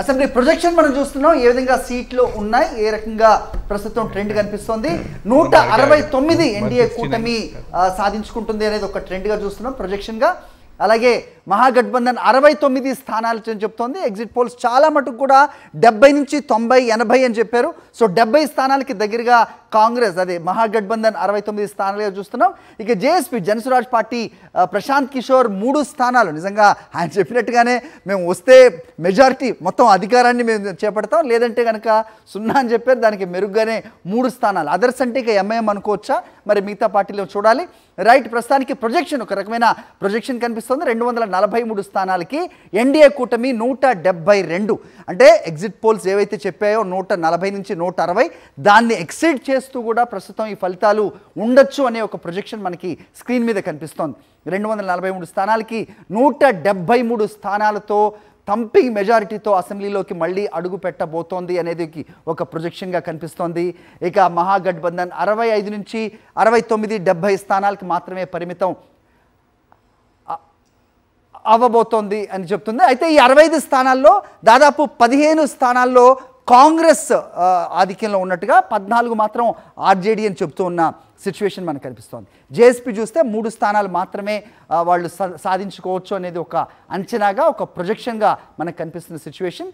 Assembly projection మనం చూస్తున్నాం ఏ విధంగా సీట్లు ఉన్నాయి, ఏ రకంగా ప్రస్తుతం ట్రెండ్ కనిపిస్తోంది. 169 ఎన్డీఏ కూటమి సాధించుకుంటుంది అనేది ఒక ట్రెండ్గా చూస్తున్నాం ప్రొజెక్షన్గా. అలాగే మహాగఠబంధన్ 69 స్థానాలు చెప్తోంది. ఎగ్జిట్ పోల్స్ చాలా మటుకు కూడా 70 నుంచి 90, 80 అని చెప్పారు. సో 70 స్థానాలకి దగ్గరగా కాంగ్రెస్, అదే మహాగఠబంధన్ 69 స్థానాలుగా చూస్తున్నాం. ఇక జేఎస్పీ జనసురాజ్ పార్టీ ప్రశాంత్ కిషోర్ 3 స్థానాలు. నిజంగా ఆయన చెప్పినట్టుగానే మేము వస్తే మెజారిటీ మొత్తం అధికారాన్ని మేము చేపడతాం, లేదంటే కనుక 0 అని చెప్పారు. దానికి మెరుగ్గానే 3 స్థానాలు. అదర్స్ అంటే ఇక ఎంఐఎం అనుకోవచ్చా, మరి మిగతా పార్టీలో చూడాలి. రైట్, ప్రస్తుతానికి ప్రొజెక్షన్ ఒక రకమైన ప్రొజెక్షన్ కనిపిస్తుంది. 243 స్థానాలకి ఎన్డీఏ కూటమి 172. అంటే ఎగ్జిట్ పోల్స్ ఏవైతే చెప్పాయో 140 నుంచి 160 దాన్ని ఎక్సీడ్ చేస్తూ కూడా ప్రస్తుతం ఈ ఫలితాలు ఉండొచ్చు అనే ఒక ప్రొజెక్షన్ మనకి స్క్రీన్ మీద కనిపిస్తోంది. 243 స్థానాలకి 173 స్థానాలతో థంపింగ్ మెజారిటీతో అసెంబ్లీలోకి మళ్ళీ అడుగు పెట్టబోతోంది అనేది ఒక ప్రొజెక్షన్గా కనిపిస్తోంది. ఇక మహాగఠబంధన్ 65 నుంచి 69, 70 స్థానాలకు మాత్రమే పరిమితం అవ్వబోతోంది అని చెప్తుంది. అయితే ఈ 65 స్థానాల్లో దాదాపు 15 స్థానాల్లో కాంగ్రెస్ ఆధిక్యంలో ఉన్నట్టుగా, 14 మాత్రం ఆర్జేడీ అని చెప్తూ ఉన్న సిచ్యువేషన్ మనకు కనిపిస్తోంది. జేఎస్పీ చూస్తే 3 స్థానాలు మాత్రమే వాళ్ళు సాధించుకోవచ్చు అనేది ఒక అంచనాగా, ఒక ప్రొజెక్షన్గా మనకు కనిపిస్తున్న సిచ్యువేషన్.